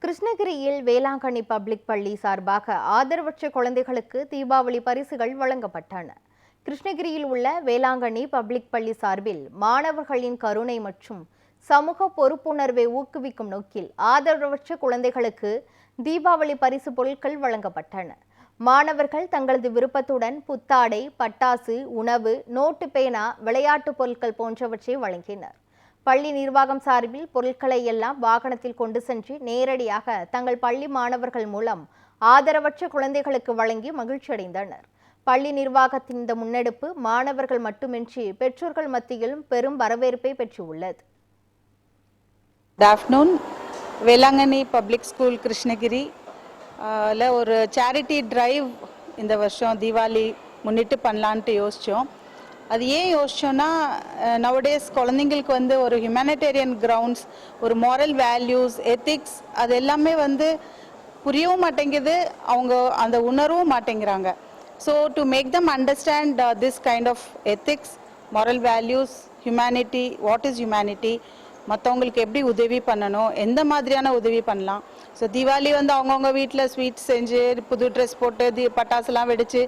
கிருஷ்ணகிரியில் வேளாங்கண்ணி பப்ளிக் பள்ளி சார்பாக ஆதரவற்ற குழந்தைகளுக்கு தீபாவளி பரிசுகள் வழங்கப்பட்டன. கிருஷ்ணகிரியில் உள்ள வேளாங்கண்ணி பப்ளிக் பள்ளி சார்பில் மாணவர்களின் கருணை மற்றும் சமூக பொறுப்புணர்வை ஊக்குவிக்கும் நோக்கில் ஆதரவற்ற குழந்தைகளுக்கு தீபாவளி பரிசு பொருட்கள் வழங்கப்பட்டன. மாணவர்கள் தங்களது விருப்பத்துடன் புத்தாடை, பட்டாசு, உணவு, நோட்டு பேனா, விளையாட்டு பொருட்கள் போன்றவற்றை வழங்கினர். பள்ளி நிர்வாகம் சார்பில் பொருட்களை எல்லாம் வாகனத்தில் கொண்டு சென்று நேரடியாக தங்கள் பள்ளி மாணவர்கள் மூலம் ஆதரவற்ற குழந்தைகளுக்கு வழங்கி மகிழ்ச்சியடைந்தனர். பள்ளி நிர்வாகத்தின் இந்த முன்னெடுப்பு மாணவர்கள் மட்டுமின்றி பெற்றோர்கள் மத்தியிலும் பெரும் வரவேற்பை பெற்றுள்ளது. Good afternoon. Velankanni public school Krishnagiri ஒரு சேரிட்டி டிரைவ் இந்த வருஷம் தீபாவளி முன்னிட்டு பண்ணலான்ட்டு யோசித்தோம். அது ஏன் யோசிச்சோன்னா, நவடேஸ் குழந்தைங்களுக்கு ஒரு ஹியூமனிடேரியன் கிரவுண்ட்ஸ், ஒரு மாரல் வேல்யூஸ், எத்திக்ஸ் அது எல்லாமே புரியவும் மாட்டேங்குது, அவங்க அந்த உணரவும் மாட்டேங்கிறாங்க. So to make them understand this kind of ethics, moral values, humanity, what is humanity, மற்றவங்களுக்கு எப்படி உதவி பண்ணணும், எந்த மாதிரியான உதவி பண்ணலாம். ஸோ தீபாவளி அவங்கவுங்க வீட்டில் ஸ்வீட்ஸ் செஞ்சு புது ட்ரெஸ் போட்டு பட்டாசுலாம் வெடித்து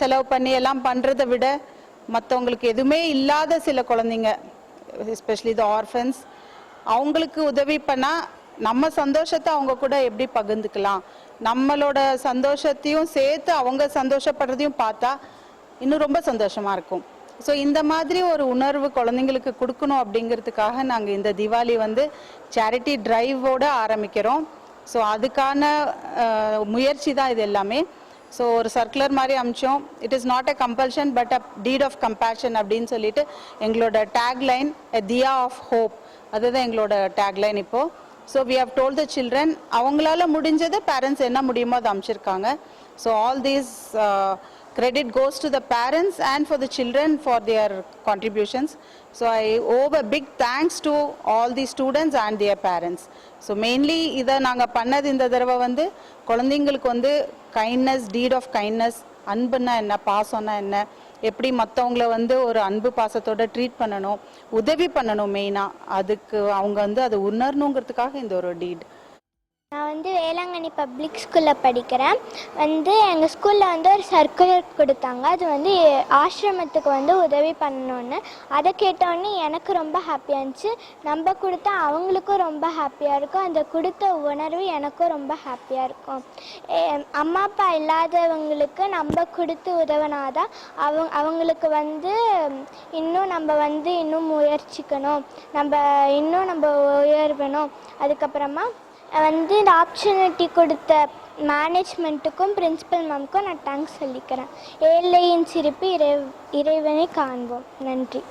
செலவு பண்ணி எல்லாம் பண்ணுறதை விட மற்றவங்களுக்கு எதுவுமே இல்லாத சில குழந்தைங்க, எஸ்பெஷலி த ஆர்ஃபன்ஸ், அவங்களுக்கு உதவி பண்ணால் நம்ம சந்தோஷத்தை அவங்க கூட எப்படி பகிர்ந்துக்கலாம், நம்மளோட சந்தோஷத்தையும் சேர்த்து அவங்க சந்தோஷப்படுறதையும் பார்த்தா இன்னும் ரொம்ப சந்தோஷமாக இருக்கும். ஸோ இந்த மாதிரி ஒரு உணர்வு குழந்தைங்களுக்கு கொடுக்கணும் அப்படிங்கிறதுக்காக நாங்கள் இந்த தீபாவளி சேரிட்டி டிரைவோடு ஆரம்பிக்கிறோம். ஸோ அதுக்கான முயற்சி தான் இது எல்லாமே. ஸோ ஒரு சர்க்குலர் மாதிரி அமிச்சோம். It is not a compulsion but a deed of compassion அப்படின்னு சொல்லிட்டு எங்களோட tagline idea of hope, அதுதான் எங்களோட டேக்லைன் இப்போது. So we have told the children, அவங்களால முடிஞ்சது பேரண்ட்ஸ் என்ன முடியுமோ அதை அமைச்சிருக்காங்க. So all these credit goes to the parents and for the children for their contributions. So I owe a big thanks to all the students and their parents. So mainly இதை நாங்கள் பண்ணது இந்த தடவை குழந்தைங்களுக்கு கைண்ட்னஸ், டீட் ஆஃப் கைண்ட்னஸ், அன்புன்னா என்ன, பாசம்னா என்ன, எப்படி மற்றவங்கள ஒரு அன்பு பாசத்தோட ட்ரீட் பண்ணணும், உதவி பண்ணணும், மெயினாக அதுக்கு அவங்க அதை உணரணுங்கிறதுக்காக இந்த ஒரு டீட். நான் வேளாங்கண்ணி பப்ளிக் ஸ்கூலில் படிக்கிறேன். எங்கள் ஸ்கூலில் ஒரு சர்க்குலர் கொடுத்தாங்க. அது ஆசிரமத்துக்கு உதவி பண்ணணுன்னு. அதை கேட்டோடனே எனக்கு ரொம்ப ஹாப்பியாக இருந்துச்சு. நம்ம கொடுத்தா அவங்களுக்கும் ரொம்ப ஹாப்பியாக இருக்கும். அந்த கொடுத்த உணர்வு எனக்கும் ரொம்ப ஹாப்பியாக இருக்கும். அம்மா அப்பா இல்லாதவங்களுக்கு நம்ம கொடுத்து உதவினாதான் அவங்களுக்கு இன்னும் நம்ம இன்னும் முயற்சிக்கணும், நம்ம உயர்வணும். அதுக்கப்புறமா இந்த ஆப்பர்ச்சுனிட்டி கொடுத்த மேனேஜ்மெண்ட்டுக்கும் பிரின்சிபல் மேம்க்கும் நான் தேங்க்ஸ் சொல்லிக்கிறேன். ஏழையின் சிரிப்பு இறைவனை காண்போம். நன்றி.